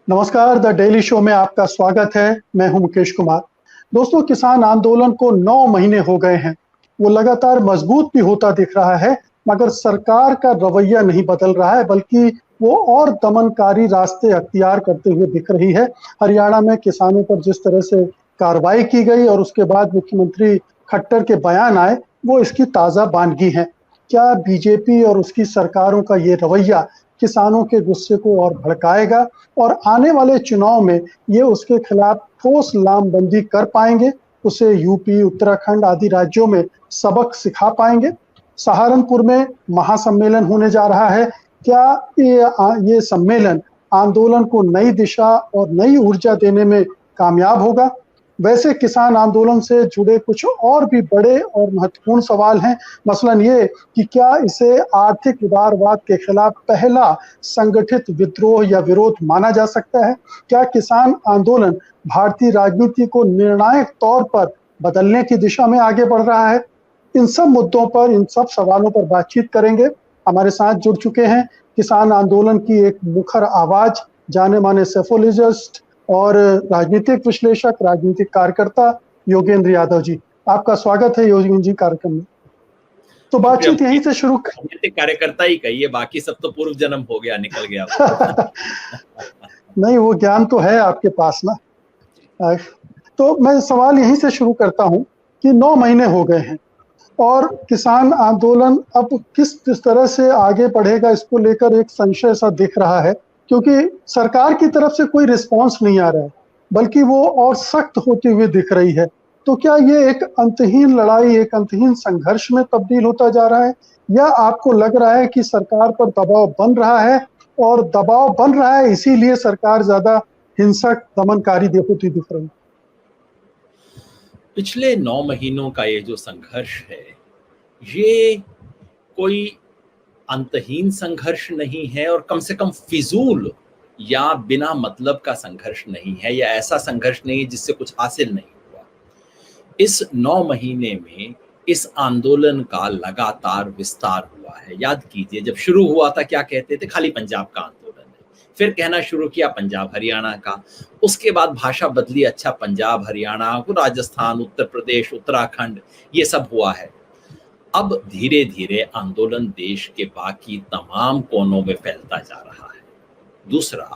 नमस्कार, the daily show में आपका स्वागत है। मैं हूं मुकेश कुमार। दोस्तों, किसान आंदोलन को 9 महीने हो गए हैं। वो लगातार मजबूत भी होता दिख रहा है, मगर सरकार का रवैया नहीं बदल रहा है, बल्कि वो और दमनकारी रास्ते अख्तियार करते हुए दिख रही है। हरियाणा में किसानों पर जिस तरह से कार्रवाई की गई और उसके बाद मुख्यमंत्री खट्टर के बयान आए, वो इसकी ताज़ा बानगी हैं। क्या बीजेपी और उसकी सरकारों का ये रवैया किसानों के गुस्से को और भड़काएगा और आने वाले चुनाव में ये उसके खिलाफ ठोस लामबंदी कर पाएंगे, उसे यूपी, उत्तराखंड आदि राज्यों में सबक सिखा पाएंगे? सहारनपुर में महासम्मेलन होने जा रहा है। क्या ये सम्मेलन आंदोलन को नई दिशा और नई ऊर्जा देने में कामयाब होगा? वैसे किसान आंदोलन से जुड़े कुछ और भी बड़े और महत्वपूर्ण सवाल हैं। मसलन ये कि क्या इसे आर्थिक उदारवाद के खिलाफ पहला संगठित विद्रोह या विरोध माना जा सकता है? क्या किसान आंदोलन भारतीय राजनीति को निर्णायक तौर पर बदलने की दिशा में आगे बढ़ रहा है? इन सब मुद्दों पर, इन सब सवालों पर बातचीत करेंगे। हमारे साथ जुड़ चुके हैं किसान आंदोलन की एक मुखर आवाज, जाने माने सेफोलॉजिस्ट और राजनीतिक विश्लेषक, राजनीतिक कार्यकर्ता योगेंद्र यादव जी। आपका स्वागत है योगेंद्र जी कार्यक्रम में। तो बातचीत यहीं से शुरू। राजनीतिक कार्यकर्ता ही कहिए, बाकी सब तो पूर्व जन्म हो गया, निकल गया। नहीं, वो ज्ञान तो है आपके पास ना। तो मैं सवाल यहीं से शुरू करता हूं कि 9 महीने हो गए हैं और किसान आंदोलन अब किस तरह से आगे बढ़ेगा, इसको लेकर एक संशय सा दिख रहा है, क्योंकि सरकार की तरफ से कोई रिस्पांस नहीं आ रहा है, बल्कि वो और सख्त होती हुई दिख रही है। तो क्या ये एक अंतहीन लड़ाई, एक अंतहीन संघर्ष में तब्दील होता जा रहा है, या आपको लग रहा है कि सरकार पर दबाव बन रहा है और दबाव बन रहा है इसीलिए सरकार ज्यादा हिंसक, दमनकारी होती दिख रही है? पिछले 9 महीनों का ये जो संघर्ष है, ये कोई अंतहीन संघर्ष नहीं है और कम से कम फिजूल या बिना मतलब का संघर्ष नहीं है, या ऐसा संघर्ष नहीं है जिससे कुछ हासिल नहीं हुआ। इस 9 महीने में इस आंदोलन का लगातार विस्तार हुआ है। याद कीजिए, जब शुरू हुआ था क्या कहते थे? खाली पंजाब का आंदोलन है। फिर कहना शुरू किया पंजाब हरियाणा का, उसके बाद भाषा बदली, अच्छा पंजाब हरियाणा, राजस्थान, उत्तर प्रदेश, उत्तराखंड, ये सब हुआ है। अब धीरे धीरे आंदोलन देश के बाकी तमाम कोनों में फैलता जा रहा है। दूसरा,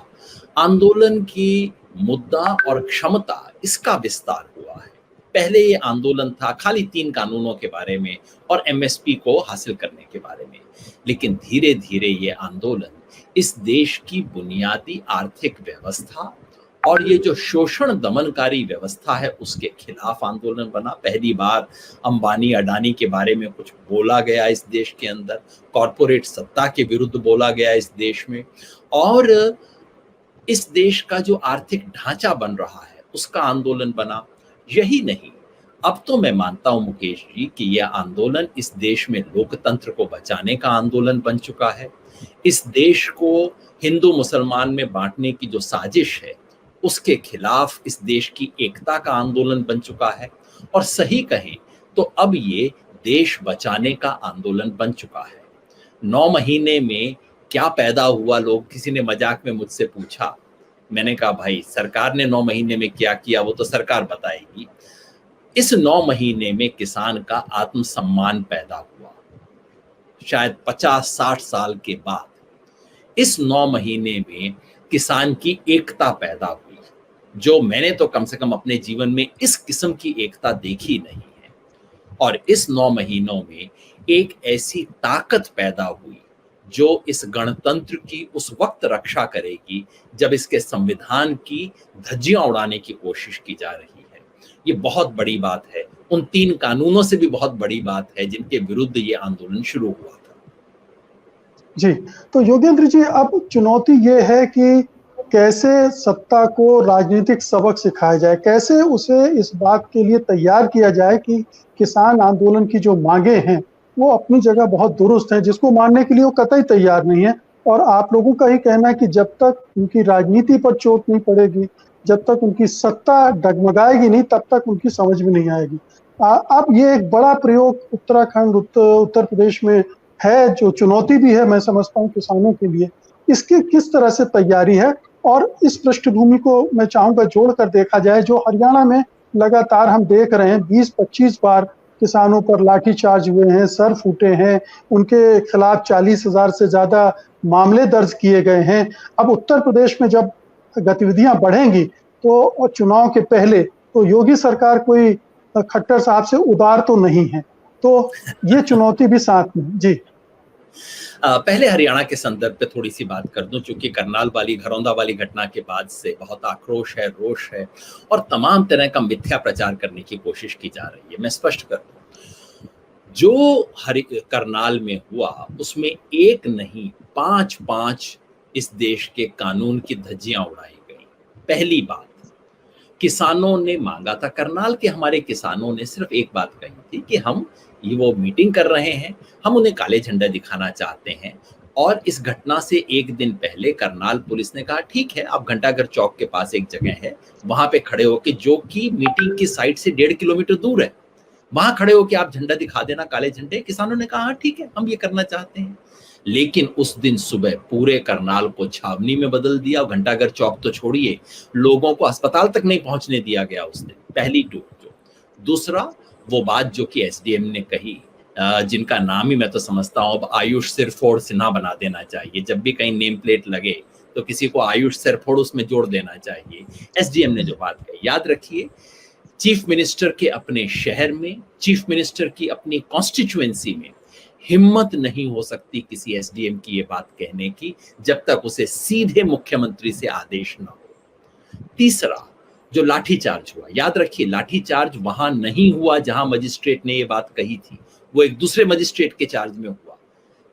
आंदोलन की मुद्दा और क्षमता, इसका विस्तार हुआ है। पहले ये आंदोलन था खाली 3 कानूनों के बारे में और एमएसपी को हासिल करने के बारे में, लेकिन धीरे धीरे ये आंदोलन इस देश की बुनियादी आर्थिक व्यवस्था और ये जो शोषण दमनकारी व्यवस्था है उसके खिलाफ आंदोलन बना। पहली बार अंबानी अडानी के बारे में कुछ बोला गया इस देश के अंदर, कॉरपोरेट सत्ता के विरुद्ध बोला गया इस देश में, और इस देश का जो आर्थिक ढांचा बन रहा है उसका आंदोलन बना। यही नहीं, अब तो मैं मानता हूं मुकेश जी कि यह आंदोलन इस देश में लोकतंत्र को बचाने का आंदोलन बन चुका है। इस देश को हिंदू मुसलमान में बांटने की जो साजिश है उसके खिलाफ इस देश की एकता का आंदोलन बन चुका है, और सही कहें तो अब ये देश बचाने का आंदोलन बन चुका है। 9 महीने में क्या पैदा हुआ, लोग किसी ने मजाक में मुझसे पूछा। मैंने कहा भाई, सरकार ने 9 महीने में क्या किया वो तो सरकार बताएगी। इस 9 महीने में किसान का आत्मसम्मान पैदा हुआ, शायद 50-60 साल के बाद। इस 9 महीने में किसान की एकता पैदा हुई, जो मैंने तो कम से कम अपने जीवन में इस किस्म की एकता देखी नहीं है। और इस 9 महीनों में एक ऐसी ताकत पैदा हुई जो इस गणतंत्र की उस वक्त रक्षा करेगी जब इसके संविधान की धज्जियां उड़ाने की कोशिश की जा रही है। ये बहुत बड़ी बात है, उन 3 कानूनों से भी बहुत बड़ी बात है जिनके विरुद्ध ये आंदोलन शुरू हुआ था। जी, तो योगेंद्र जी, अब चुनौती ये है कि कैसे सत्ता को राजनीतिक सबक सिखाया जाए, कैसे उसे इस बात के लिए तैयार किया जाए कि किसान आंदोलन की जो मांगे हैं वो अपनी जगह बहुत दुरुस्त हैं, जिसको मानने के लिए वो कतई तैयार नहीं है। और आप लोगों का ही कहना है कि जब तक उनकी राजनीति पर चोट नहीं पड़ेगी, जब तक उनकी सत्ता डगमगाएगी नहीं, तब तक उनकी समझ में नहीं आएगी। अब ये एक बड़ा प्रयोग उत्तराखंड, उत्तर प्रदेश में है, जो चुनौती भी है मैं समझता हूँ किसानों के लिए। इसकी किस तरह से तैयारी है और इस पृष्ठभूमि को मैं चाहूंगा जोड़कर देखा जाए, जो हरियाणा में लगातार हम देख रहे हैं 20-25 बार किसानों पर लाठीचार्ज हुए हैं, सर फूटे हैं, उनके खिलाफ 40,000 से ज्यादा मामले दर्ज किए गए हैं। अब उत्तर प्रदेश में जब गतिविधियां बढ़ेंगी तो चुनाव के पहले तो योगी सरकार कोई खट्टर साहब से उदार तो नहीं है, तो ये चुनौती भी साथ में। जी पहले हरियाणा के संदर्भ पे थोड़ी सी बात कर दूं, क्योंकि करनाल वाली घरौंदा वाली घटना के बाद से बहुत आक्रोश है, रोष है और तमाम तरह का मिथ्या प्रचार करने की कोशिश की जा रही है। मैं स्पष्ट कर दूं, जो करनाल में हुआ उसमें एक नहीं 5 इस देश के कानून की धज्जियां उड़ाई गई। पहली बात, किसानों ने मांगा था, करनाल के हमारे किसानों ने सिर्फ एक बात कही थी कि हम ये वो मीटिंग कर रहे हैं, हम उन्हें काले झंडे दिखाना चाहते हैं। और इस घटना से एक दिन पहले करनाल पुलिस ने कहा ठीक है, आप घंटाघर चौक के पास एक जगह है, वहां पे खड़े होके, जो कि मीटिंग की साइट से 1.5 किलोमीटर दूर है, वहां खड़े होके आप झंडा दिखा देना, काले झंडे। किसानों ने कहा ठीक है, हम ये करना चाहते हैं। लेकिन उस दिन सुबह पूरे करनाल को छावनी में बदल दिया। घंटाघर चौक तो छोड़िए, लोगों को अस्पताल तक नहीं पहुंचने दिया गया उस दिन। पहली टूक। दूसरा, वो बात जो कि एसडीएम ने कही, जिनका नाम ही मैं तो समझता हूं अब आयुष सिरफोड़ सिन्हा बना देना चाहिए। जब भी कहीं नेम प्लेट लगे तो किसी को आयुष सिरफोड़ उसमें जोड़ देना चाहिए। एसडीएम ने जो बात कही, याद रखिए, चीफ मिनिस्टर के अपने शहर में, चीफ मिनिस्टर की अपनी कॉन्स्टिट्यूएंसी में हिम्मत नहीं हो सकती किसी एसडीएम की ये बात कहने की जब तक उसे सीधे मुख्यमंत्री से आदेश ना हो। तीसरा, जो लाठीचार्ज हुआ, याद रखिए लाठीचार्ज वहां नहीं हुआ जहां मजिस्ट्रेट ने ये बात कही थी, वो एक दूसरे मजिस्ट्रेट के चार्ज में हुआ।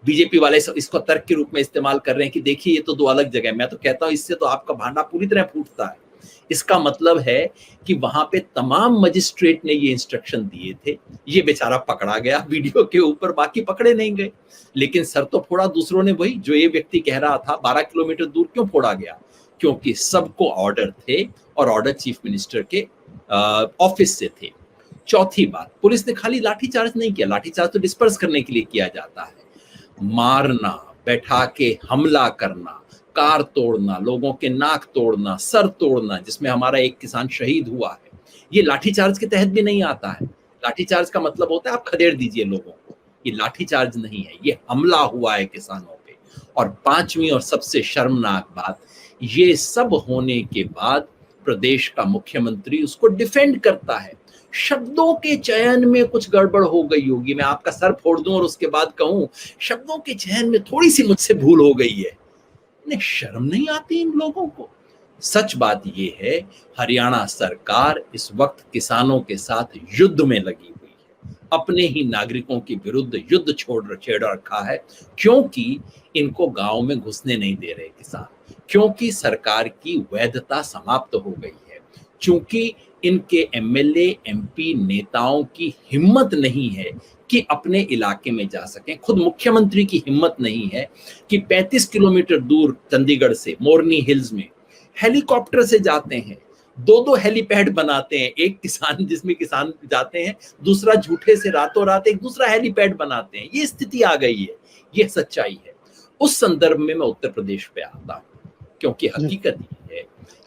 बीजेपी वाले इसको तर्क के रूप में इस्तेमाल कर रहे हैं कि देखिए ये तो दो अलग जगह। मैं तो कहता हूं इससे तो आपका भांडा पूरी तरह फूटता है। इसका मतलब है कि वहां पे तमाम मजिस्ट्रेट ने ये इंस्ट्रक्शन दिए थे, ये बेचारा पकड़ा गया वीडियो के ऊपर, बाकी पकड़े नहीं गए। लेकिन सर तो फोड़ा दूसरों ने, वही जो ये व्यक्ति कह रहा था 12 किलोमीटर दूर क्यों फोड़ा गया, क्योंकि सबको ऑर्डर थे और ऑर्डर चीफ मिनिस्टर के ऑफिस से थे। चौथी बात, पुलिस ने खाली लाठीचार्ज नहीं किया, लाठीचार्ज तो डिस्पर्स करने के लिए किया जाता है, मारना, बैठा के हमला करना, कार तोड़ना, लोगों के नाक तोड़ना, सर तोड़ना, जिसमें हमारा एक किसान शहीद हुआ है, ये लाठीचार्ज के तहत भी नहीं आता है। लाठीचार्ज का मतलब होता है आप खदेड़ दीजिए लोगों को, ये लाठीचार्ज नहीं है, ये हमला हुआ है किसानों पे। और पांचवी और सबसे शर्मनाक बात, ये सब होने के बाद प्रदेश का मुख्यमंत्री उसको डिफेंड करता है। शब्दों के चयन में कुछ गड़बड़ हो गई होगी, मैं आपका सर फोड़ दूं और उसके बाद कहूं शब्दों के चयन में थोड़ी सी मुझसे भूल हो गई है। इन्हें शर्म नहीं आती इन लोगों को। सच बात ये है, हरियाणा सरकार इस वक्त किसानों के साथ युद्ध में लगी हुई है, अपने ही नागरिकों के विरुद्ध युद्ध छेड़ रखा है, क्योंकि इनको गांव में घुसने नहीं दे रहे किसान, क्योंकि सरकार की वैधता समाप्त हो गई है, क्योंकि इनके एमएलए एमपी नेताओं की हिम्मत नहीं है कि अपने इलाके में जा सकें। खुद मुख्यमंत्री की हिम्मत नहीं है कि 35 किलोमीटर दूर चंडीगढ़ से मोरनी हिल्स में हेलीकॉप्टर से जाते हैं, 2-2 हेलीपैड बनाते हैं, एक किसान जिसमें किसान जाते हैं, दूसरा झूठे से रातों रात एक दूसरा हेलीपैड बनाते हैं। ये स्थिति आ गई है, ये सच्चाई है। उस संदर्भ में मैं उत्तर प्रदेश पे आता हूं, क्योंकि हकीकत ये है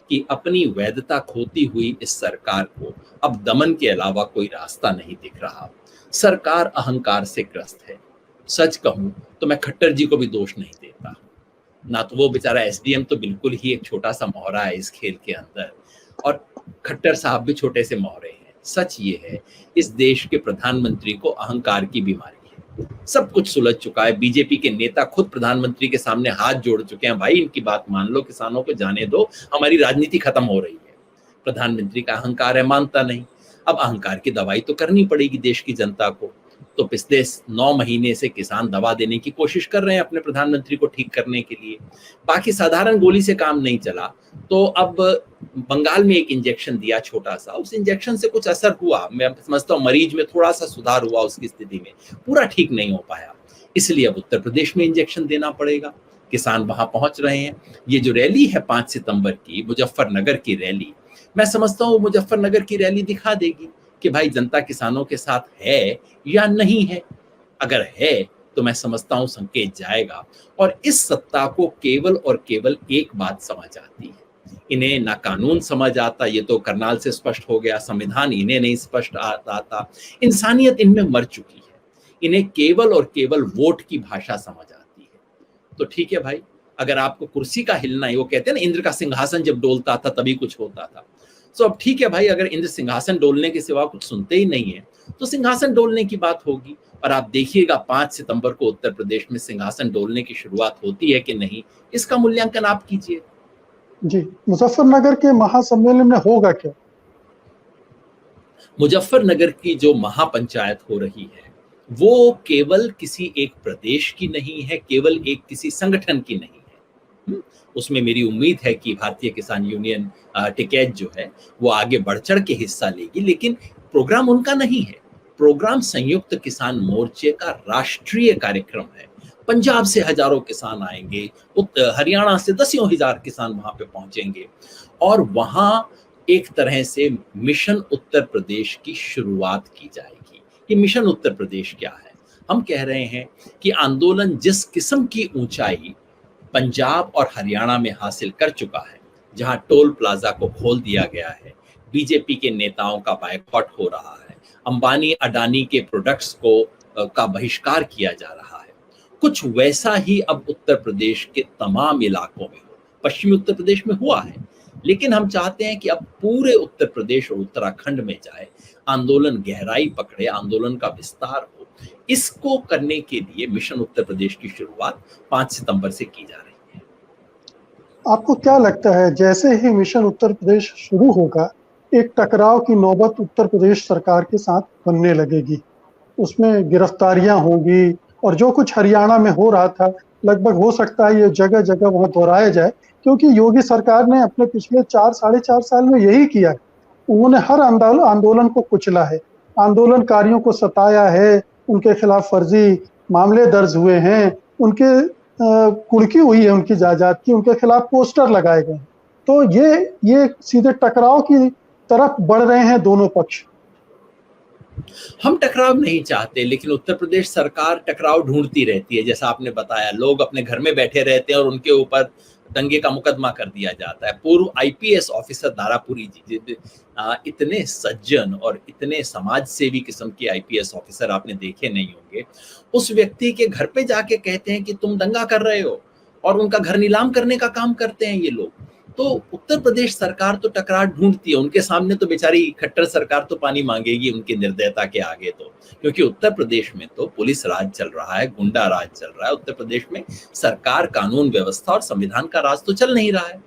कि अपनी वैधता खोती हुई इस सरकार को अब दमन के अलावा कोई रास्ता नहीं दिख रहा। सरकार अहंकार से ग्रस्त है। सच कहूं तो मैं खट्टर जी को भी दोष नहीं देता ना, तो वो बेचारा एसडीएम तो बिल्कुल ही एक छोटा सा मोहरा है इस खेल के अंदर, और खट्टर साहब भी छोटे से मोहरे हैं। सच ये है, इस देश के प्रधानमंत्री को अहंकार की बीमारी है। सब कुछ सुलझ चुका है, बीजेपी के नेता खुद प्रधानमंत्री के सामने हाथ जोड़ चुके हैं, भाई इनकी बात मान लो, किसानों को जाने दो, हमारी राजनीति खत्म हो रही है। प्रधानमंत्री का अहंकार है, मानता नहीं। अब अहंकार की दवाई तो करनी पड़ेगी देश की जनता को। तो पिछले 9 महीने से किसान दवा देने की कोशिश कर रहे हैं अपने प्रधानमंत्री को ठीक करने के लिए। बाकी साधारण गोली से काम नहीं चला, तो अब बंगाल में एक इंजेक्शन दिया छोटा सा, उस इंजेक्शन से कुछ असर हुआ। मैं समझता हूँ मरीज में थोड़ा सा सुधार हुआ, उसकी स्थिति में पूरा ठीक नहीं हो पाया, इसलिए अब उत्तर प्रदेश में इंजेक्शन देना पड़ेगा। किसान वहां पहुंच रहे हैं। ये जो रैली है 5 सितंबर की, मुजफ्फरनगर की रैली, मैं समझता हूँ मुजफ्फरनगर की रैली दिखा देगी कि भाई जनता किसानों के साथ है या नहीं है। अगर है तो मैं समझता हूं संकेत जाएगा। और इस सत्ता को केवल और केवल एक बात समझ आती है, इन्हें ना कानून समझ आता, ये तो करनाल से स्पष्ट हो गया, संविधान इन्हें नहीं स्पष्ट आता, इंसानियत इनमें मर चुकी है, इन्हें केवल और केवल वोट की भाषा समझ आती है। तो ठीक है भाई, अगर आपको कुर्सी का हिलना है, वो कहते हैं ना इंद्र का सिंहासन जब डोलता था तभी कुछ होता था, तो अब ठीक है भाई, अगर इंद्र सिंहासन डोलने के सिवा कुछ सुनते ही नहीं है तो सिंहासन डोलने की बात होगी। और आप देखिएगा 5 सितंबर को उत्तर प्रदेश में सिंहासन डोलने की शुरुआत होती है कि नहीं, इसका मूल्यांकन आप कीजिए। जी, मुजफ्फरनगर के महासम्मेलन में होगा क्या? मुजफ्फरनगर की जो महापंचायत हो रही है वो केवल किसी एक प्रदेश की नहीं है, केवल एक किसी संगठन की नहीं है। उसमें मेरी उम्मीद है कि भारतीय किसान यूनियन टिकैत जो है वो आगे बढ़ चढ़ के हिस्सा लेगी, लेकिन प्रोग्राम उनका नहीं है। प्रोग्राम संयुक्त किसान मोर्चे का राष्ट्रीय कार्यक्रम है। पंजाब से हजारों किसान आएंगे, हरियाणा से दसियों हजार किसान वहां पे पहुंचेंगे और वहां एक तरह से मिशन उत्तर प्रदेश की शुरुआत की जाएगी। ये मिशन उत्तर प्रदेश क्या है? हम कह रहे हैं कि आंदोलन जिस किस्म की ऊंचाई पंजाब और हरियाणा में हासिल कर चुका है, जहां टोल प्लाजा को खोल दिया गया है, बीजेपी के नेताओं का बायकॉट हो रहा है, अंबानी अडानी के प्रोडक्ट्स को का बहिष्कार किया जा रहा है, कुछ वैसा ही अब उत्तर प्रदेश के तमाम इलाकों में हो। पश्चिमी उत्तर प्रदेश में हुआ है, लेकिन हम चाहते हैं कि अब पूरे उत्तर प्रदेश और उत्तराखंड में जाए, आंदोलन गहराई पकड़े, आंदोलन का विस्तार हो। इसको करने के लिए मिशन उत्तर प्रदेश की शुरुआत 5 सितंबर से की जा रही है। आपको क्या लगता है, जैसे ही मिशन उत्तर प्रदेश शुरू होगा, एक टकराव की नौबत उत्तर प्रदेश सरकार के साथ बनने लगेगी? उसमें गिरफ्तारियां होंगी और जो कुछ हरियाणा में हो रहा था लगभग हो सकता है ये जगह जगह वहां दोहराया जाए, क्योंकि योगी सरकार ने अपने पिछले 4 साढ़े 4 साल में यही किया है। उन्होंने हर आंदोलन को कुचला है, आंदोलनकारियों को सताया है, उनके खिलाफ फर्जी मामले दर्ज हुए हैं, उनके कुर्की हुई है उनकी जायदाद की, उनके खिलाफ पोस्टर लगाए गए हैं। तो ये सीधे टकराव की तरफ बढ़ रहे हैं दोनों पक्ष। हम टकराव नहीं चाहते, लेकिन उत्तर प्रदेश सरकार टकराव ढूंढती रहती है। जैसा आपने बताया, लोग अपने घर में बैठे रहते हैं और उनके ऊपर दंगे का मुकदमा कर दिया जाता है। पूर्व आईपीएस ऑफिसर दारापुरी जी, इतने सज्जन और इतने समाज सेवी किस्म के आईपीएस ऑफिसर आपने देखे नहीं होंगे। उस व्यक्ति के घर पे जाके कहते हैं कि तुम दंगा कर रहे हो, और उनका घर नीलाम करने का काम करते हैं ये लोग। तो उत्तर प्रदेश सरकार तो टकराव ढूंढती है, उनके सामने तो बेचारी खट्टर सरकार तो पानी मांगेगी उनकी निर्दयता के आगे, तो क्योंकि उत्तर प्रदेश में तो पुलिस राज चल रहा है, गुंडा राज चल रहा है। उत्तर प्रदेश में सरकार, कानून व्यवस्था और संविधान का राज तो चल नहीं रहा है।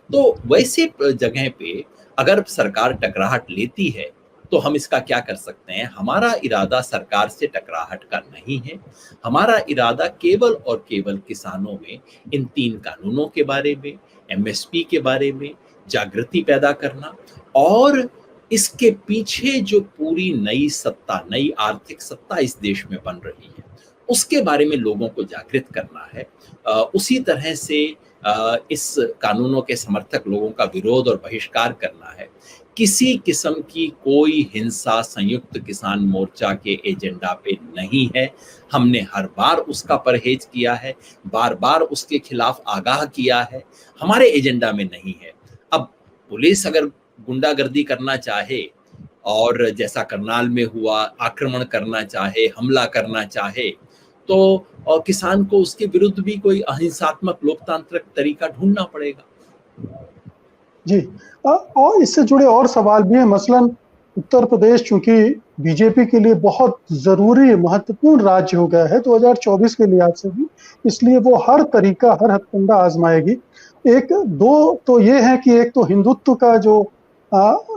तो वैसे जगह पे अगर सरकार टकराहट लेती है तो हम इसका क्या कर सकते हैं? हमारा इरादा सरकार से टकराहट का नहीं है। हमारा इरादा केवल और केवल किसानों में इन 3 कानूनों के बारे में, एमएसपी के बारे में जागृति पैदा करना, और इसके पीछे जो पूरी नई सत्ता, नई आर्थिक सत्ता इस देश में बन रही है, उसके बारे में लोगों को जागृत करना है। उसी तरह से इस कानूनों के समर्थक लोगों का विरोध और बहिष्कार करना है। किसी किस्म की कोई हिंसा संयुक्त किसान मोर्चा के एजेंडा पे नहीं है। हमने हर बार उसका परहेज किया है, बार बार उसके खिलाफ आगाह किया है, हमारे एजेंडा में नहीं है। अब पुलिस अगर गुंडागर्दी करना चाहे और जैसा करनाल में हुआ आक्रमण करना चाहे, हमला करना चाहे, तो और किसान को उसके विरुद्ध भी कोई अहिंसात्मक लोकतांत्रिक तरीका ढूंढना पड़ेगा। जी, और इससे जुड़े और सवाल भी हैं। मसलन उत्तर प्रदेश चूंकि बीजेपी के लिए बहुत जरूरी महत्वपूर्ण राज्य हो गया है 2024 के लिहाज से भी, इसलिए वो हर तरीका, हर हथकंडा आजमाएगी। एक दो तो ये है कि एक तो हिंदुत्व का जो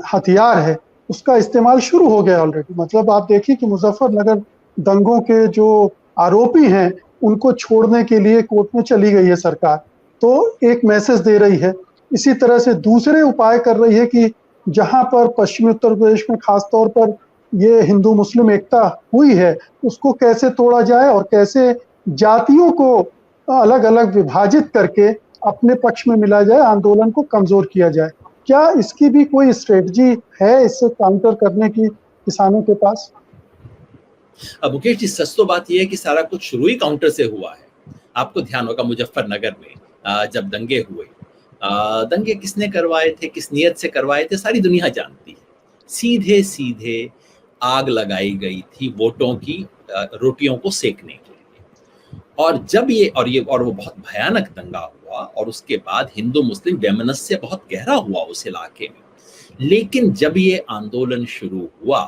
हथियार है उसका इस्तेमाल शुरू हो गया ऑलरेडी। मतलब आप देखिए कि मुजफ्फरनगर दंगों के जो आरोपी हैं उनको छोड़ने के लिए कोर्ट में चली गई है सरकार, तो एक मैसेज दे रही है। इसी तरह से दूसरे उपाय कर रही है कि जहां पर पश्चिमी उत्तर प्रदेश में खास तौर पर ये हिंदू मुस्लिम एकता हुई है उसको कैसे तोड़ा जाए और कैसे जातियों को अलग अलग विभाजित करके अपने पक्ष में मिला जाए, आंदोलन को कमजोर किया जाए। क्या इसकी भी कोई स्ट्रेटजी है इससे काउंटर करने की किसानों के पास? अब मुकेश जी, सच तो बात यह है कि सारा कुछ शुरू ही काउंटर से हुआ है। आपको ध्यान होगा मुजफ्फरनगर में जब दंगे हुए, दंगे किसने करवाए थे, किस नियत से करवाए थे, सारी दुनिया जानती है। सीधे सीधे आग लगाई गई थी वोटों की रोटियों को सेकने के लिए। और जब ये वो बहुत भयानक दंगा हुआ और उसके बाद हिंदू मुस्लिम वैमनस्य बहुत गहरा हुआ उस इलाके में। लेकिन जब ये आंदोलन शुरू हुआ,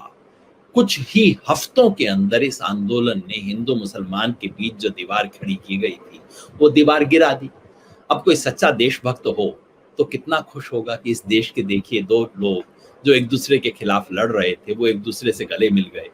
कुछ ही हफ्तों के अंदर इस आंदोलन ने हिंदू मुसलमान के बीच जो दीवार खड़ी की गई थी, वो दीवार गिरा दी। अब कोई सच्चा देशभक्त हो तो कितना खुश होगा कि इस देश के देखिए दो लोग जो एक दूसरे के खिलाफ लड़ रहे थे, वो एक दूसरे से गले मिल गए।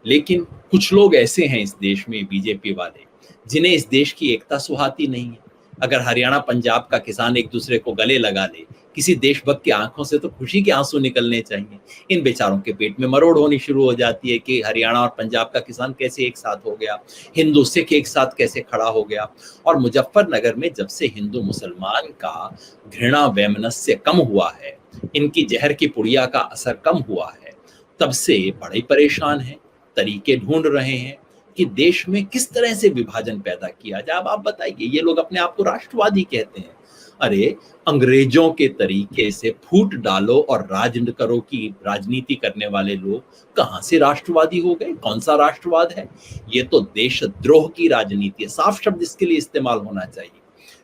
लेकिन कुछ लोग ऐसे हैं इस देश में, बीजेपी वाले, जिन्हें इस देश की एकता सुहाती नहीं है। अगर हरियाणा पंजाब का किसान एक दूसरे को गले लगा ले, किसी देशभक्त की आंखों से तो खुशी के आंसू निकलने चाहिए। इन बेचारों के पेट में मरोड़ होनी शुरू हो जाती है कि हरियाणा और पंजाब का किसान कैसे एक साथ हो गया, हिंदू सिख एक साथ कैसे खड़ा हो गया। और मुजफ्फरनगर में जब से हिंदू मुसलमान का घृणा वैमनस्य कम हुआ है, इनकी जहर की पुड़िया का असर कम हुआ है, तब से बड़े परेशान हैं, तरीके ढूंढ रहे हैं कि देश में किस तरह से विभाजन पैदा किया जाए। अब आप बताइए, ये लोग अपने आप को राष्ट्रवादी कहते हैं। अरे, अंग्रेजों के तरीके से फूट डालो और राज करो की राजनीति करने वाले लोग कहां से राष्ट्रवादी हो गए? कौन सा राष्ट्रवाद है ये? तो देशद्रोह की राजनीति है, साफ शब्द इसके लिए इस्तेमाल होना चाहिए।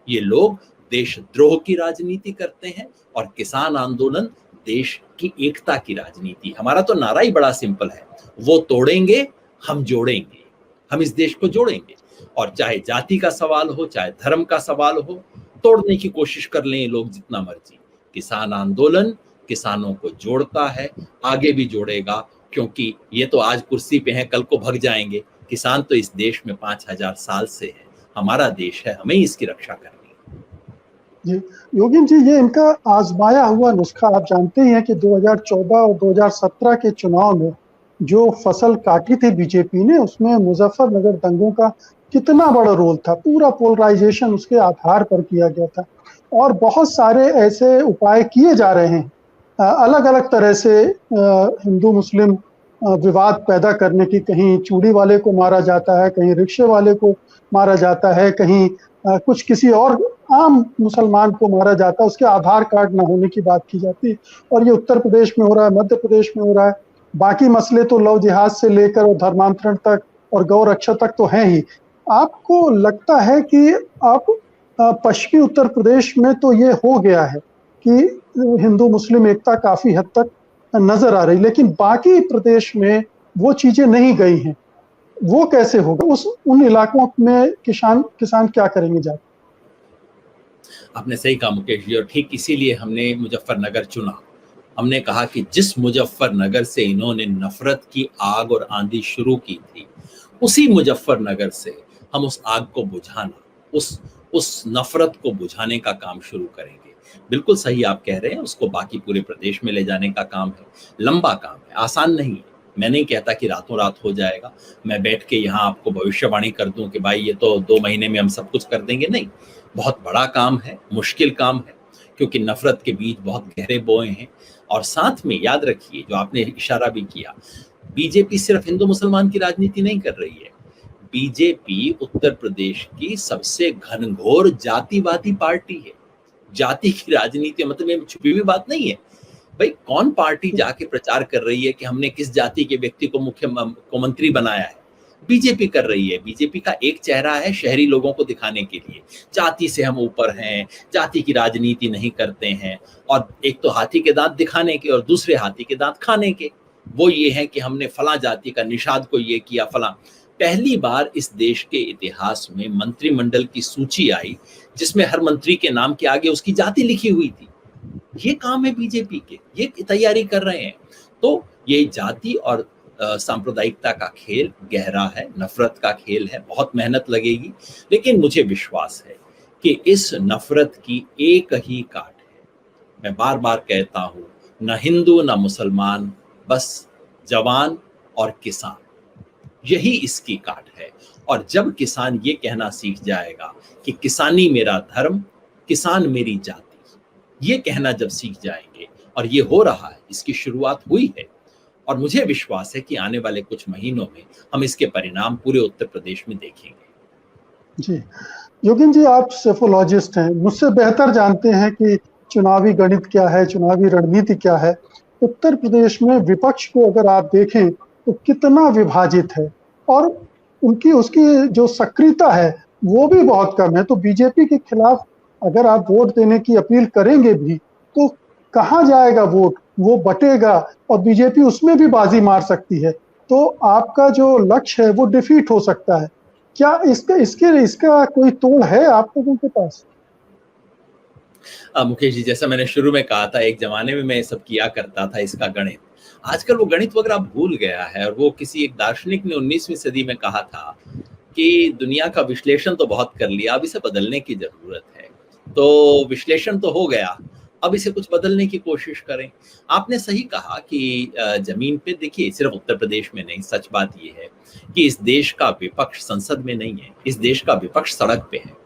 ये लोग देशद्रोह की राजनीति करते हैं और किसान आंदोलन देश की एकता की राजनीति। हमारा तो नारा ही बड़ा सिंपल है, वो तोड़ेंगे हम जोड़ेंगे, हम इस देश को जोड़ेंगे। और चाहे जाति का सवाल हो, चाहे धर्म का सवाल हो, तोड़ने की कोशिश कर लें लोग जितना मर्जी। किसान आंदोलन किसानों को जोड़ता है, आगे भी जोड़ेगा, क्योंकि ये तो आज कुर्सी पे हैं, कल को भग जाएंगे। किसान तो इस देश में 5000 साल से है, हमारा देश है, हमें इसकी रक्षा करनी है। जी योगेन जी, ये इनका आजमाया हुआ नुस्खा, आप जानते ही हैं कि 2014 और 2017 के चुनाव में जो फसल काटी थी बीजेपी ने, उसमें मुजफ्फरनगर दंगों का कितना बड़ा रोल था। पूरा पोलराइजेशन उसके आधार पर किया गया था और बहुत सारे ऐसे उपाय किए जा रहे हैं अलग अलग तरह से हिंदू मुस्लिम विवाद पैदा करने की। कहीं चूड़ी वाले को मारा जाता है, कहीं रिक्शे वाले को मारा जाता है, कहीं कुछ किसी और आम मुसलमान को मारा जाता है, उसके आधार कार्ड ना होने की बात की जाती है। और ये उत्तर प्रदेश में हो रहा है, मध्य प्रदेश में हो रहा है। बाकी मसले तो लव जिहाद से लेकर और धर्मांतरण तक और गौ रक्षा तक तो हैं ही। आपको लगता है कि अब पश्चिमी उत्तर प्रदेश में तो ये हो गया है कि हिंदू मुस्लिम एकता काफी हद तक नजर आ रही, लेकिन बाकी प्रदेश में वो चीजें नहीं गई हैं। वो कैसे होगा? उन इलाकों में किसान क्या करेंगे जाकर? आपने सही कहा मुकेश जी, और ठीक इसीलिए हमने मुजफ्फरनगर चुना। हमने कहा कि जिस मुजफ्फरनगर से इन्होंने नफरत की आग और आंधी शुरू की थी, उसी मुजफ्फरनगर से हम उस आग को बुझाना, उस नफरत को बुझाने का काम शुरू करेंगे। बिल्कुल सही आप कह रहे हैं, उसको बाकी पूरे प्रदेश में ले जाने का काम है। लंबा काम है, आसान नहीं है। मैं नहीं कहता कि रातों रात हो जाएगा। मैं बैठ के यहाँ आपको भविष्यवाणी कर दूं कि भाई ये तो 2 महीने में हम सब कुछ कर देंगे, नहीं। बहुत बड़ा काम है, मुश्किल काम है, क्योंकि नफरत के बीज बहुत गहरे बोए हैं। और साथ में याद रखिए, जो आपने इशारा भी किया, बीजेपी सिर्फ हिंदू मुसलमान की राजनीति नहीं कर रही है। बीजेपी उत्तर प्रदेश की सबसे घनघोर जातिवादी पार्टी है। जाति की राजनीति मतलब ये छुपी हुई बात नहीं है। भाई, कौन पार्टी जाके प्रचार कर रही है कि हमने किस जाति के व्यक्ति को मंत्री बनाया है? बीजेपी कर रही है। बीजेपी का एक चेहरा है शहरी लोगों को दिखाने के लिए, जाति से हम ऊपर हैं, जाति की राजनीति नहीं करते हैं। और एक तो हाथी के दांत दिखाने के और दूसरे हाथी के दांत खाने के। वो ये है कि हमने फला जाति का निषाद को ये किया, फला। पहली बार इस देश के इतिहास में मंत्रिमंडल की सूची आई जिसमें हर मंत्री के नाम के आगे उसकी जाति लिखी हुई थी। ये काम है बीजेपी के, ये तैयारी कर रहे हैं। तो ये जाति और सांप्रदायिकता का खेल गहरा है, नफरत का खेल है, बहुत मेहनत लगेगी। लेकिन मुझे विश्वास है कि इस नफरत की एक ही काट है। मैं बार बार कहता हूं, न हिंदू न मुसलमान, बस जवान और किसान, यही इसकी काट है। और जब किसान ये कहना सीख जाएगा कि किसानी मेरा धर्म, किसान मेरी जाति, ये कहना जब सीख जाएंगे, और ये हो रहा है, इसकी शुरुआत हुई है, और मुझे विश्वास है कि आने वाले कुछ महीनों में हम इसके परिणाम पूरे उत्तर प्रदेश में देखेंगे। जी, योगेन जी, आप सेफोलॉजिस्ट हैं, मुझसे बेहतर जानते हैं कि चुनावी गणित क्या है, चुनावी रणनीति क्या है। उत्तर प्रदेश में विपक्ष को अगर आप देखें तो कितना विभाजित है और उनकी उसकी जो सक्रियता है वो भी बहुत कम है। तो बीजेपी के खिलाफ अगर आप वोट देने की अपील करेंगे भी तो कहाँ जाएगा वोट, वो बटेगा और बीजेपी उसमें भी बाजी मार सकती है। तो आपका जो लक्ष्य है वो डिफीट हो सकता है। क्या इसका इसके इसका कोई तोड़ है आप लोगों के पास? मुकेश जी, जैसा मैंने शुरू में कहा था, एक जमाने में मैं ये सब किया करता था, इसका गणित। आजकल वो गणित वगैरह भूल गया है। और वो किसी एक दार्शनिक ने 19वीं सदी में कहा था कि दुनिया का विश्लेषण तो बहुत कर लिया, अब इसे बदलने की जरूरत है। तो विश्लेषण तो हो गया, अब इसे कुछ बदलने की कोशिश करें। आपने सही कहा कि जमीन पे देखिए, सिर्फ उत्तर प्रदेश में नहीं, सच बात ये है कि इस देश का विपक्ष संसद में नहीं है, इस देश का विपक्ष सड़क पे है।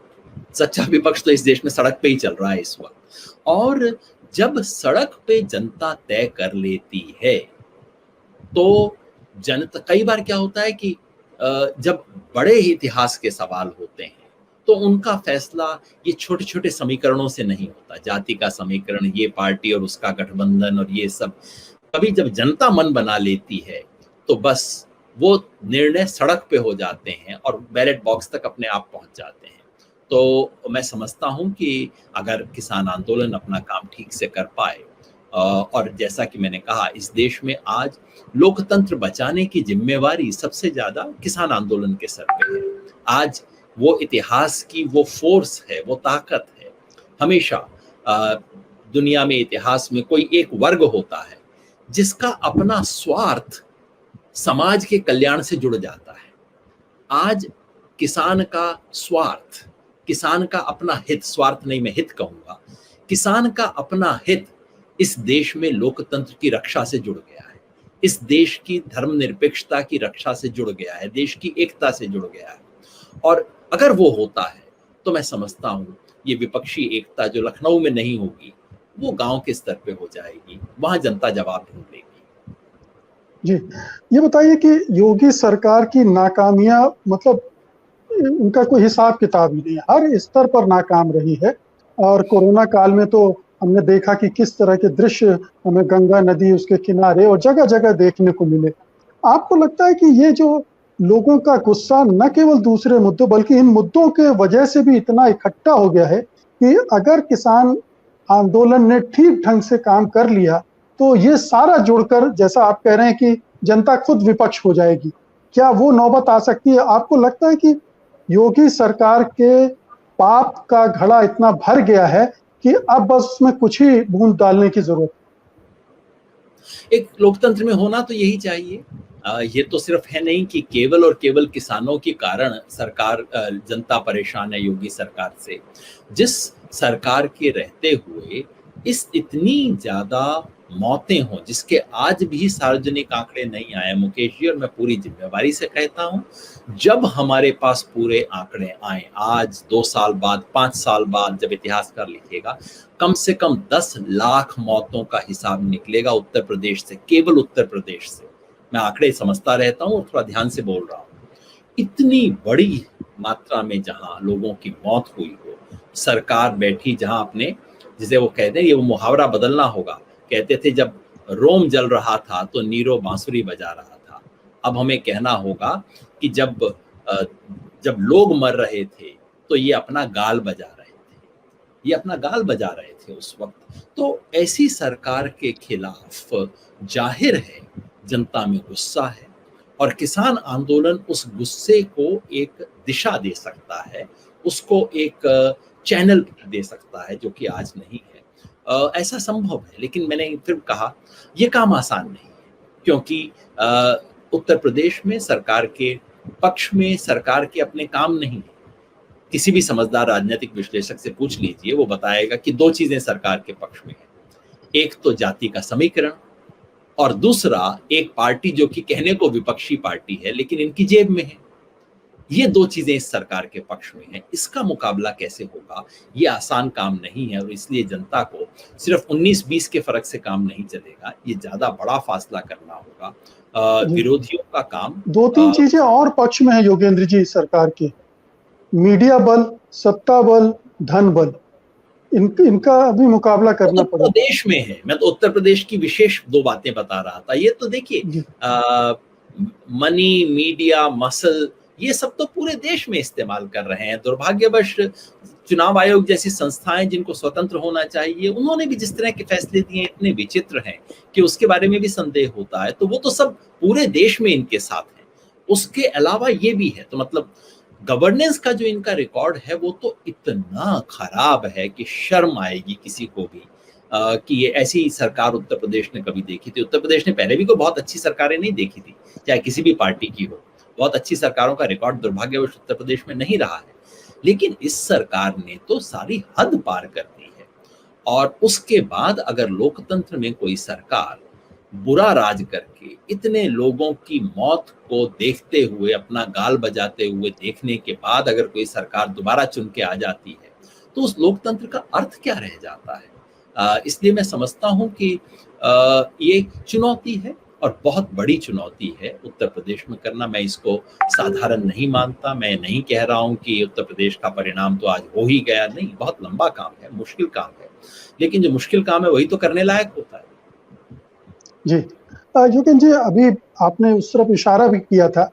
सच्चा विपक्ष तो इस देश में सड़क पे ही चल रहा है इस वक्त। और जब सड़क पे जनता तय कर लेती है तो जनता, कई बार क्या होता है कि जब बड़े इतिहास के सवाल होते हैं तो उनका फैसला ये छोटे छोटे समीकरणों से नहीं होता, जाति का समीकरण, ये पार्टी और उसका गठबंधन और ये सब। कभी जब जनता मन बना लेती है तो बस वो निर्णय सड़क पे हो जाते हैं और बैलेट बॉक्स तक अपने आप पहुंच जाते हैं। तो मैं समझता हूं कि अगर किसान आंदोलन अपना काम ठीक से कर पाए, और जैसा कि मैंने कहा, इस देश में आज लोकतंत्र बचाने की जिम्मेवारी सबसे ज्यादा किसान आंदोलन के सर पे है। आज वो इतिहास की वो फोर्स है, वो ताकत है। हमेशा दुनिया में, इतिहास में कोई एक वर्ग होता है जिसका अपना स्वार्थ समाज के कल्याण से जुड़ जाता है। आज किसान का स्वार्थ, किसान का अपना हित, स्वार्थ नहीं मैं हित कहूंगा, किसान का अपना हित इस देश में लोकतंत्र की रक्षा से जुड़ गया है, इस देश की धर्मनिरपेक्षता की रक्षा से जुड़ गया है, देश की एकता से जुड़ गया है। और अगर वो होता है तो मैं समझता हूं ये विपक्षी एकता जो लखनऊ में नहीं होगी वो गांव के स्तर पे हो जाएगी, वहां जनता जवाब ढूंढ लेगी। जी, ये बताइए कि योगी सरकार की नाकामियां, मतलब उनका कोई हिसाब किताब ही नहीं है, हर स्तर पर नाकाम रही है। और कोरोना काल में तो हमने देखा कि किस तरह के दृश्य हमें गंगा नदी, उसके किनारे और जगह जगह देखने को मिले। आपको लगता है कि ये जो लोगों का गुस्सा न केवल दूसरे मुद्दों बल्कि इन मुद्दों के वजह से भी इतना इकट्ठा हो गया है कि अगर किसान आंदोलन ने ठीक ढंग से काम कर लिया तो ये सारा जुड़कर, जैसा आप कह रहे हैं कि जनता खुद विपक्ष हो जाएगी, क्या वो नौबत आ सकती है? आपको लगता है कि योगी सरकार के पाप का घड़ा इतना भर गया है कि अब बस उसमें कुछ ही बूंद डालने की जरूरत? एक लोकतंत्र में होना तो यही चाहिए। ये तो सिर्फ है नहीं कि केवल और केवल किसानों के कारण सरकार, जनता परेशान है योगी सरकार से। जिस सरकार के रहते हुए इस इतनी ज्यादा मौतें हों, जिसके आज भी सार्वजनिक आंकड़े नहीं आए मुकेश जी, और मैं पूरी जिम्मेवारी से कहता हूं, जब हमारे पास पूरे आंकड़े आए, आज 2 साल बाद, 5 साल बाद, जब इतिहासकार लिखेगा, कम से कम 10 लाख मौतों का हिसाब निकलेगा उत्तर प्रदेश से, केवल उत्तर प्रदेश से। मैं आंकड़े समझता रहता हूं और थोड़ा ध्यान से बोल रहा हूं। इतनी बड़ी मात्रा में जहां लोगों की मौत हुई हो, सरकार बैठी जहां अपने, जिसे वो कहते हैं, ये वो मुहावरा बदलना होगा, कहते थे जब रोम जल रहा था तो नीरो बांसुरी बजा रहा था। अब हमें कहना होगा कि जब लोग मर रहे थे तो ये अपना गाल बजा रहे थे, ये अपना गाल बजा रहे थे उस वक्त। तो ऐसी सरकार के खिलाफ जाहिर है जनता में गुस्सा है, और किसान आंदोलन उस गुस्से को एक दिशा दे सकता है, उसको एक चैनल दे सकता है, जो कि आज नहीं है। ऐसा संभव है, लेकिन मैंने फिर कहा यह काम आसान नहीं है, क्योंकि उत्तर प्रदेश में सरकार के पक्ष में सरकार के अपने काम नहीं है। किसी भी समझदार राजनीतिक विश्लेषक से पूछ लीजिए, वो बताएगा कि 2 चीजें सरकार के पक्ष में है, एक तो जाति का समीकरण, और दूसरा एक पार्टी जो कि कहने को विपक्षी पार्टी है लेकिन इनकी जेब में है। ये दो चीजें इस सरकार के पक्ष में हैं। इसका मुकाबला कैसे होगा, ये आसान काम नहीं है और इसलिए जनता को सिर्फ 19-20 के फर्क से काम नहीं चलेगा, ये ज्यादा बड़ा फासला करना होगा। जी, विरोधियों का काम दो तीन चीजें और पक्ष में है योगेंद्र जी सरकार के। मीडिया बल, सत्ता बल, धन बल, इनका अभी मुकाबला करना उत्तर पड़ेगा। प्रदेश में है। मैं तो उत्तर प्रदेश की विशेष दो बातें बता रहा था। ये तो देखिए, जी, मनी, मीडिया, मसल, ये सब तो पूरे देश में इस्तेमाल कर रहे हैं। दुर्भाग्यवश चुनाव आयोग जैसी संस्थाएं जिनको स्वतंत्र होना चाहिए, उन्होंने भी जिस तरह के फैसले दिए इतने विचित्र हैं कि उसके बारे में भी संदेह होता है। तो वो तो सब पूरे देश में इनके साथ हैं। उसके अलावा ये भी है, तो मतलब गवर्नेंस का जो इनका रिकॉर्ड है वो तो इतना खराब है कि शर्म आएगी किसी को भी कि ये ऐसी सरकार उत्तर प्रदेश ने कभी देखी थी। उत्तर प्रदेश ने पहले भी कोई बहुत अच्छी सरकारें नहीं देखी थी, चाहे किसी भी पार्टी की हो। बहुत अच्छी सरकारों का रिकॉर्ड दुर्भाग्यवश उत्तर प्रदेश में नहीं रहा है, लेकिन इस सरकार ने तो सारी हद पार कर दी है। और उसके बाद अगर लोकतंत्र में कोई सरकार बुरा राज करके इतने लोगों की मौत को देखते हुए, अपना गाल बजाते हुए देखने के बाद अगर कोई सरकार दोबारा चुन के आ जाती है, तो उस लोकतंत्र का अर्थ क्या रह जाता है। इसलिए मैं समझता हूँ कि ये एक चुनौती है और बहुत बड़ी चुनौती है उत्तर प्रदेश में करना। मैं इसको साधारण नहीं मानता। मैं नहीं कह रहा हूँ कि उत्तर प्रदेश का परिणाम तो आज हो ही गया, नहीं, बहुत लंबा काम है, मुश्किल काम है, लेकिन जो मुश्किल काम है वही तो करने लायक होता है। जी, योगेंद्र जी, अभी आपने उस तरफ इशारा भी किया था।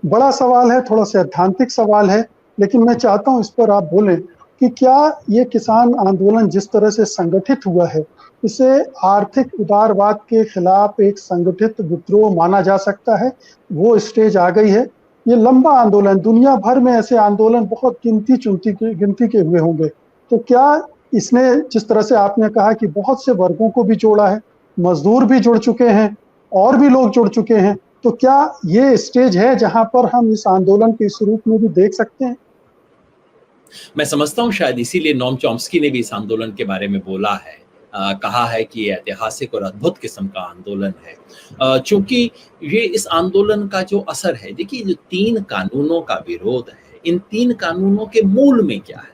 बड़ा सवाल है, थोड़ा सैद्धांतिक सवाल है, लेकिन मैं चाहता हूं इस पर आप बोलें कि क्या ये किसान आंदोलन जिस तरह से संगठित हुआ है, इसे आर्थिक उदारवाद के खिलाफ एक संगठित विद्रोह माना जा सकता है? वो स्टेज आ गई है। ये लंबा आंदोलन, दुनिया भर में ऐसे आंदोलन बहुत गिनती के हुए होंगे। तो क्या इसने, जिस तरह से आपने कहा कि बहुत से वर्गों को भी जोड़ा है, मजदूर भी जुड़ चुके हैं और भी लोग जुड़ चुके हैं, तो क्या ये स्टेज है जहां पर हम इस आंदोलन के इस रूप में भी देख सकते हैं? मैं समझता हूँ शायद इसीलिए नोम चॉम्स्की ने भी इस आंदोलन के बारे में बोला है, कहा है कि ये ऐतिहासिक और अद्भुत किस्म का आंदोलन है। चूंकि ये इस आंदोलन का जो असर है, देखिए, जो 3 कानूनों का विरोध है, इन 3 कानूनों के मूल में क्या है।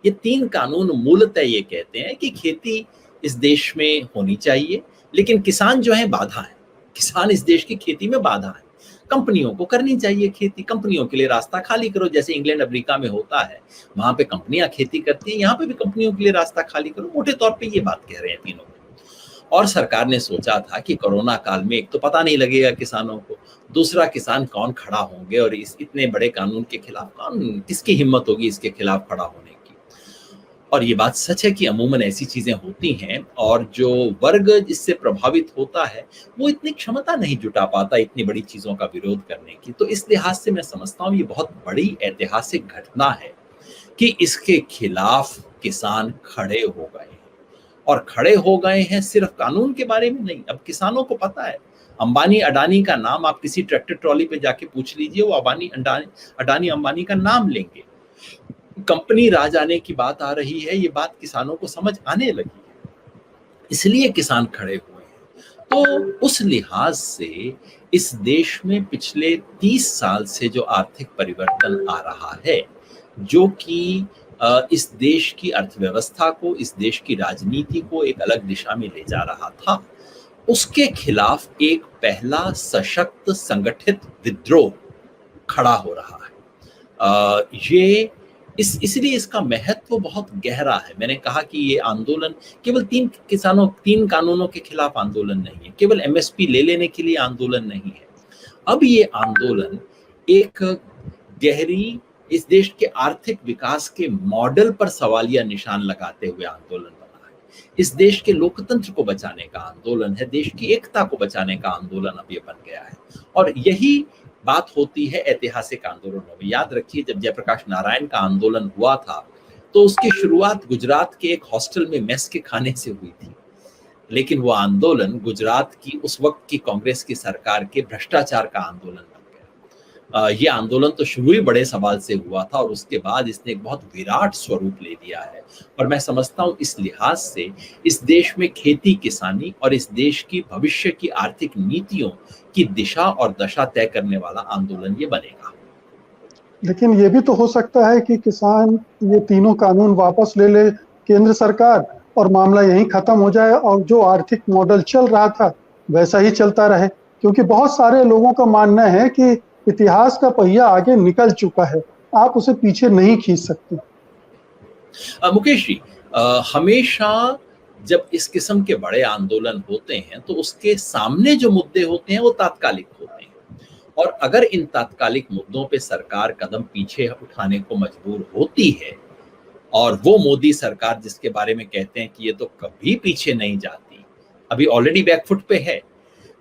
ये 3 कानून मूलतः ये कहते हैं कि खेती इस देश में होनी चाहिए, लेकिन किसान जो है बाधा है। किसान इस देश की खेती में बाधा है। कंपनियों को करनी चाहिए खेती, कंपनियों के लिए रास्ता खाली करो, जैसे इंग्लैंड अमेरिका में होता है, वहां पे कंपनियां खेती करती हैं, यहाँ पे भी कंपनियों के लिए रास्ता खाली करो। मोटे तौर पे ये बात कह रहे हैं तीनों। और सरकार ने सोचा था कि कोरोना काल में एक तो पता नहीं लगेगा किसानों को, दूसरा किसान कौन खड़ा होंगे, और इस इतने बड़े कानून के खिलाफ कौन, किसकी हिम्मत होगी इसके खिलाफ खड़ा होने की। और ये बात सच है कि अमूमन ऐसी चीजें होती हैं, और जो वर्ग इससे प्रभावित होता है वो इतनी क्षमता नहीं जुटा पाता इतनी बड़ी चीजों का विरोध करने की। तो इस लिहाज से मैं समझता हूँ ये बहुत बड़ी ऐतिहासिक घटना है कि इसके खिलाफ किसान खड़े हो गए हैं। और खड़े हो गए हैं सिर्फ कानून के बारे में नहीं, अब किसानों को पता है, अंबानी अडानी का नाम आप किसी ट्रैक्टर ट्रॉली पे जाके पूछ लीजिए, वो अडानी अंबानी का नाम लेंगे। कंपनी राज आने की बात आ रही है, ये बात किसानों को समझ आने लगी है, इसलिए किसान खड़े हुए हैं। तो उस लिहाज से इस देश में पिछले 30 साल से जो आर्थिक परिवर्तन आ रहा है, जो कि इस देश की अर्थव्यवस्था को, इस देश की राजनीति को एक अलग दिशा में ले जा रहा था, उसके खिलाफ एक पहला सशक्त संगठित विद्रोह खड़ा हो रहा है। ये इसलिए इसका महत्व बहुत गहरा है। मैंने कहा कि ये आंदोलन केवल 3 कानूनों के खिलाफ आंदोलन नहीं है, केवल एमएसपी ले लेने के लिए आंदोलन नहीं है। अब ये आंदोलन एक गहरी, इस देश के आर्थिक विकास के मॉडल पर सवालिया निशान लगाते हुए आंदोलन बना है। इस देश के लोकतंत्र को बचाने का आंदोलन है, देश की एकता को बचाने का आंदोलन अब ये बन गया है। और यही बात होती है ऐतिहासिक आंदोलनों में। याद रखिए, जब जयप्रकाश नारायण का आंदोलन हुआ था तो उसकी शुरुआत गुजरात के एक हॉस्टल में मेस के खाने से हुई थी, लेकिन वो आंदोलन गुजरात की उस वक्त की कांग्रेस की सरकार के भ्रष्टाचार का आंदोलन बन गया। ये आंदोलन तो शुरू ही बड़े सवाल से हुआ था और उसके बाद इसने एक बहुत विराट स्वरूप ले लिया है। और मैं समझता हूँ इस लिहाज से इस देश में खेती किसानी और इस देश की भविष्य की आर्थिक नीतियों की दिशा और दशा तय करने वाला आंदोलन ये बनेगा। लेकिन ये भी तो हो सकता है कि किसान ये तीनों कानून वापस ले ले केंद्र सरकार, और मामला यहीं खत्म हो जाए और जो आर्थिक मॉडल चल रहा था वैसा ही चलता रहे। क्योंकि बहुत सारे लोगों का मानना है कि इतिहास का पहिया आगे निकल चुका है, आप उसे पीछे नहीं खींच सकते। मुकेश जी, हमेशा जब इस किस्म के बड़े आंदोलन होते हैं तो उसके सामने जो मुद्दे होते हैं वो तात्कालिक होते हैं, और अगर इन तात्कालिक मुद्दों पे सरकार कदम पीछे उठाने को मजबूर होती है, और वो मोदी सरकार जिसके बारे में कहते हैं कि ये तो कभी पीछे नहीं जाती, अभी ऑलरेडी बैकफुट पे है,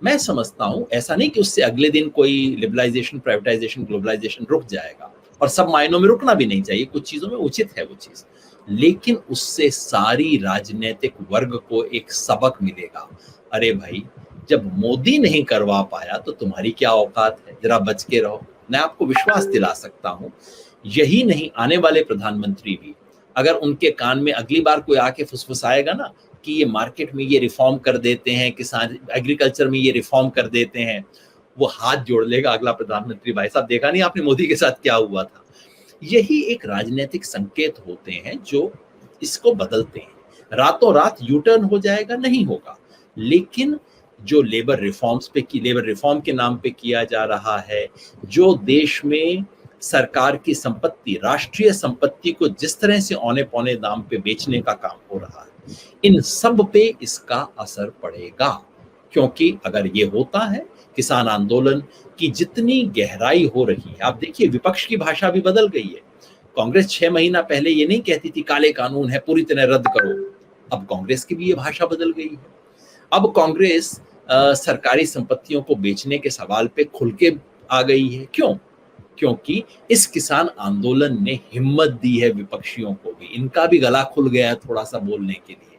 मैं समझता हूं ऐसा नहीं कि उससे अगले दिन कोई लिबरलाइजेशन, प्राइवेटाइजेशन, ग्लोबलाइजेशन रुक जाएगा, और सब मायनों में रुकना भी नहीं चाहिए, कुछ चीजों में उचित है वो चीज, लेकिन उससे सारी राजनीतिक वर्ग को एक सबक मिलेगा। अरे भाई, जब मोदी नहीं करवा पाया तो तुम्हारी क्या औकात है, जरा बच के रहो। मैं आपको विश्वास दिला सकता हूं, यही नहीं, आने वाले प्रधानमंत्री भी अगर उनके कान में अगली बार कोई आके फुसफुसाएगा ना कि ये मार्केट में ये रिफॉर्म कर देते हैं, किसान एग्रीकल्चर में ये रिफॉर्म कर देते हैं, वो हाथ जोड़ लेगा अगला प्रधानमंत्री। भाई साहब, देखा नहीं आपने मोदी के साथ क्या हुआ था? यही एक राजनीतिक संकेत होते हैं जो इसको बदलते हैं। रातों रात यू टर्न हो जाएगा नहीं होगा, लेकिन जो लेबर रिफॉर्म के नाम पे किया जा रहा है, जो देश में सरकार की संपत्ति, राष्ट्रीय संपत्ति को जिस तरह से औने पौने दाम पे बेचने का काम हो रहा है, इन सब पे इसका असर पड़ेगा। क्योंकि अगर ये होता है, किसान आंदोलन की जितनी गहराई हो रही है, आप देखिए विपक्ष की भाषा भी बदल गई है। कांग्रेस 6 महीना पहले ये नहीं कहती थी काले कानून है पूरी तरह रद्द करो, अब कांग्रेस की भी ये भाषा बदल गई है। अब कांग्रेस सरकारी संपत्तियों को बेचने के सवाल पे खुल के आ गई है। क्यों? क्योंकि इस किसान आंदोलन ने हिम्मत दी है विपक्षियों को भी, इनका भी गला खुल गया है थोड़ा सा बोलने के लिए।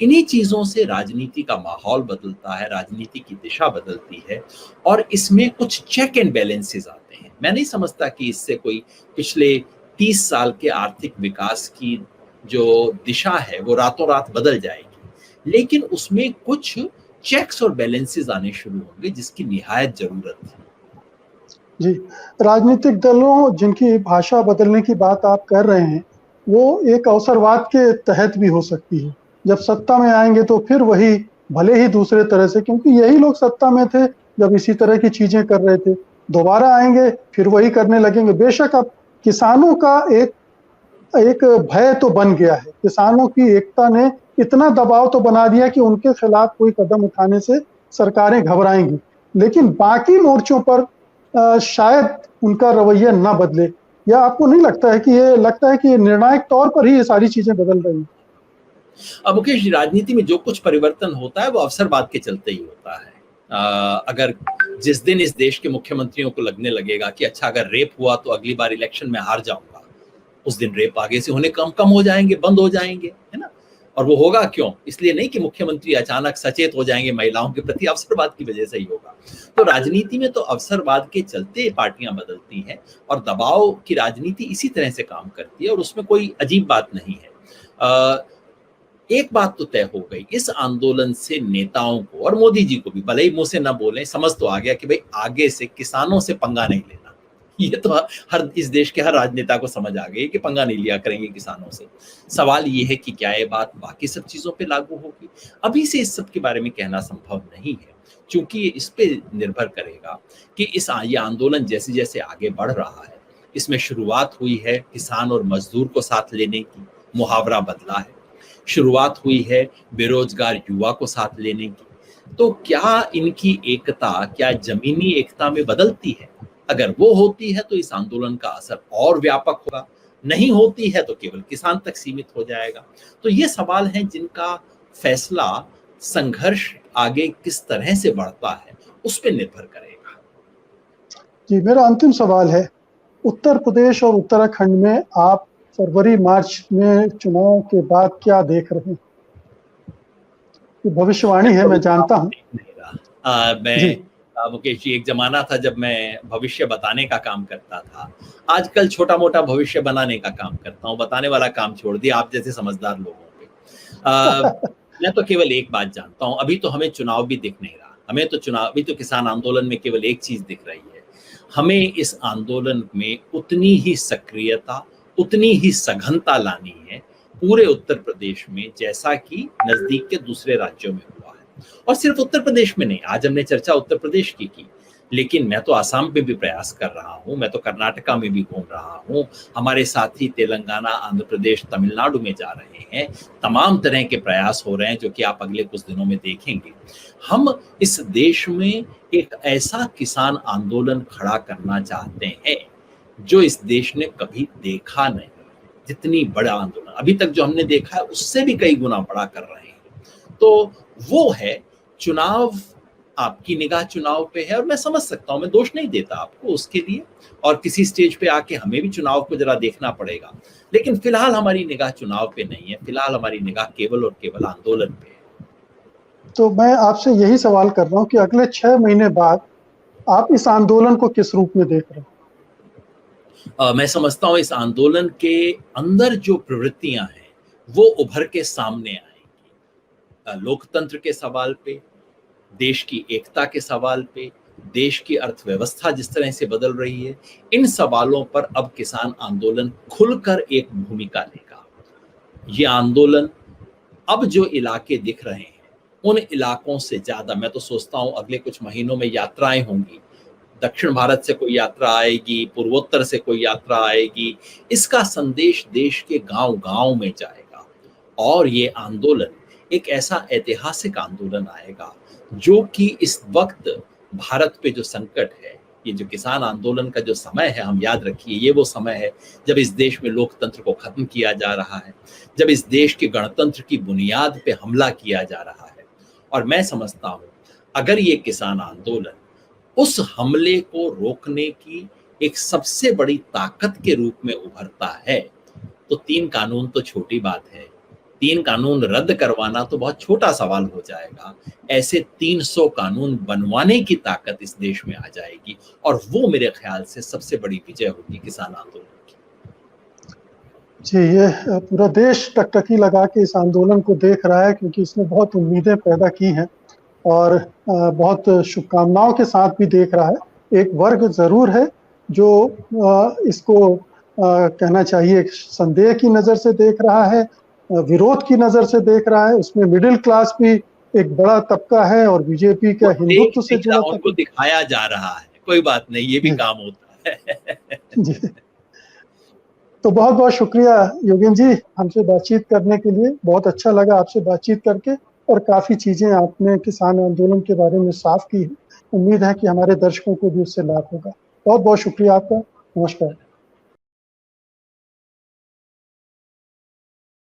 इन्हीं चीजों से राजनीति का माहौल बदलता है, राजनीति की दिशा बदलती है, और इसमें कुछ चेक एंड बैलेंसेस आते हैं। मैं नहीं समझता कि इससे कोई पिछले 30 साल के आर्थिक विकास की जो दिशा है वो रातों रात बदल जाएगी, लेकिन उसमें कुछ चेक्स और बैलेंसेस आने शुरू होंगे जिसकी निहायत जरूरत है। जी, राजनीतिक दलों जिनकी भाषा बदलने की बात आप कर रहे हैं, वो एक अवसरवाद के तहत भी हो सकती है। जब सत्ता में आएंगे तो फिर वही, भले ही दूसरे तरह से, क्योंकि यही लोग सत्ता में थे जब इसी तरह की चीजें कर रहे थे, दोबारा आएंगे फिर वही करने लगेंगे। बेशक अब किसानों का एक एक भय तो बन गया है, किसानों की एकता ने इतना दबाव तो बना दिया कि उनके खिलाफ कोई कदम उठाने से सरकारें घबराएंगी, लेकिन बाकी मोर्चों पर शायद उनका रवैया ना बदले। या आपको नहीं लगता है कि ये निर्णायक तौर पर ही ये सारी चीजें बदल रही हैं? अब मुकेश जी, राजनीति में जो कुछ परिवर्तन होता है वो अवसरवाद के चलते ही होता है। अगर जिस दिन इस देश के मुख्यमंत्रियों को लगने लगेगा कि अच्छा अगर रेप हुआ तो अगली बार इलेक्शन में हार जाऊंगा, उस दिन रेप आगे से होने कम हो जाएंगे, बंद हो जाएंगे, है ना। और वो होगा क्यों? इसलिए नहीं कि मुख्यमंत्री अचानक सचेत हो जाएंगे महिलाओं के प्रति, अवसरवाद की वजह से ही होगा। तो राजनीति में तो अवसरवाद के चलते पार्टियां बदलती हैं, और दबाव की राजनीति इसी तरह से काम करती है, और उसमें कोई अजीब बात नहीं है। एक बात तो तय हो गई, इस आंदोलन से नेताओं को और मोदी जी को भी, भले ही मुंह से ना बोले, समझ तो आ गया कि भाई आगे से किसानों से पंगा नहीं लेना। ये तो हर इस देश के हर राजनेता को समझ आ गई कि पंगा नहीं लिया करेंगे किसानों से। सवाल ये है कि क्या ये बात बाकी सब चीजों पे लागू होगी? अभी से इस सब के बारे में कहना संभव नहीं है, क्योंकि ये इस पे निर्भर करेगा कि ये आंदोलन जैसे जैसे आगे बढ़ रहा है, इसमें शुरुआत हुई है किसान और मजदूर को साथ लेने की, मुहावरा बदला है, शुरुआत हुई है बेरोजगार युवा को साथ लेने की, तो क्या इनकी एकता, क्या जमीनी एकता में बदलती है? अगर वो होती है तो इस आंदोलन का असर और व्यापक होगा, नहीं होती है तो केवल किसान तक सीमित हो जाएगा। तो ये सवाल हैं जिनका फैसला संघर्ष आगे किस तरह से बढ़ता है उस पर निर्भर करेगा। जी, मेरा अंतिम सवाल है, उत्तर प्रदेश और उत्तराखंड में आप फरवरी मार्च में चुनाव के बाद क्या देख रहे हैं? ये भविष्यवाणी है, मैं जानता हूं। मैं मुकेश जी, एक जमाना था जब मैं भविष्य बताने का काम करता था, आजकल छोटा मोटा भविष्य बनाने का काम करता हूँ, बताने वाला काम छोड़ दिया आप जैसे समझदार लोगों पे। मैं तो केवल एक बात जानता हूँ, अभी तो हमें चुनाव भी दिख नहीं रहा, अभी तो किसान आंदोलन में केवल एक चीज दिख रही है, हमें इस आंदोलन में उतनी ही सक्रियता, उतनी ही सघनता लानी है पूरे उत्तर प्रदेश में, जैसा कि नजदीक के दूसरे राज्यों में हुआ है। और सिर्फ उत्तर प्रदेश में नहीं, आज हमने चर्चा उत्तर प्रदेश की, लेकिन मैं तो आसाम में भी प्रयास कर रहा हूँ, मैं तो कर्नाटका में भी घूम रहा हूँ, हमारे साथी तेलंगाना, आंध्र प्रदेश, तमिलनाडु में जा रहे हैं। तमाम तरह के प्रयास हो रहे हैं जो कि आप अगले कुछ दिनों में देखेंगे। हम इस देश में एक ऐसा किसान आंदोलन खड़ा करना चाहते हैं जो इस देश ने कभी देखा नहीं। जितनी बड़ा आंदोलन अभी तक जो हमने देखा है उससे भी कई गुना बड़ा कर रहे हैं। तो वो है चुनाव। आपकी निगाह चुनाव पे है और मैं समझ सकता हूं, मैं दोष नहीं देता आपको उसके लिए, और किसी स्टेज पे आके हमें भी चुनाव को जरा देखना पड़ेगा। लेकिन फिलहाल हमारी निगाह चुनाव पे नहीं है, फिलहाल हमारी निगाह केवल और केवल आंदोलन पे है। तो मैं आपसे यही सवाल कर रहा हूँ कि अगले 6 महीने बाद आप इस आंदोलन को किस रूप में देख रहे हैं? मैं समझता हूँ इस आंदोलन के अंदर जो प्रवृत्तियां हैं वो उभर के सामने आएंगी। लोकतंत्र के सवाल पे, देश की एकता के सवाल पे, देश की अर्थव्यवस्था जिस तरह से बदल रही है, इन सवालों पर अब किसान आंदोलन खुलकर एक भूमिका लेगा। ये आंदोलन अब जो इलाके दिख रहे हैं उन इलाकों से ज्यादा, मैं तो सोचता हूं अगले कुछ महीनों में यात्राएं होंगी। दक्षिण भारत से कोई यात्रा आएगी, पूर्वोत्तर से कोई यात्रा आएगी। इसका संदेश देश के गांव-गांव में जाएगा और ये आंदोलन एक ऐसा ऐतिहासिक आंदोलन आएगा जो कि इस वक्त भारत पे जो संकट है, ये जो किसान आंदोलन का जो समय है, हम याद रखिए ये वो समय है जब इस देश में लोकतंत्र को खत्म किया जा रहा है, जब इस देश के गणतंत्र की बुनियाद पे हमला किया जा रहा है। और मैं समझता हूं अगर ये किसान आंदोलन उस हमले को रोकने की एक सबसे बड़ी ताकत के रूप में उभरता है, तो 3 कानून तो छोटी बात है, 3 कानून रद्द करवाना तो बहुत छोटा सवाल हो जाएगा। ऐसे 300 कानून बनवाने की ताकत इस देश में आ जाएगी और वो मेरे ख्याल से सबसे बड़ी विजय होगी किसान आंदोलन की। जी, ये पूरा देश टकटकी लगा के इस आंदोलन को देख रहा है क्योंकि इसने बहुत उम्मीदें पैदा की हैं और बहुत शुभकामनाओं के साथ भी देख रहा है। एक वर्ग ज़रूर है जो इसको कहना चाहिए संदेह की नज़र से देख रहा है, विरोध की नज़र से देख रहा है। उसमें मिडिल क्लास भी एक बड़ा तबका है और बीजेपी का हिंदुत्व से जुड़ा उनको दिखाया जा रहा है, कोई बात नहीं, ये भी काम होता है। जी, तो बहुत बहुत शुक्रिया योगेन जी हमसे बातचीत करने के लिए। बहुत अच्छा लगा आपसे बातचीत करके और काफ़ी चीज़ें आपने किसान आंदोलन के बारे में साफ की है। उम्मीद है कि हमारे दर्शकों को भी उससे लाभ होगा। बहुत बहुत शुक्रिया आपका। नमस्कार।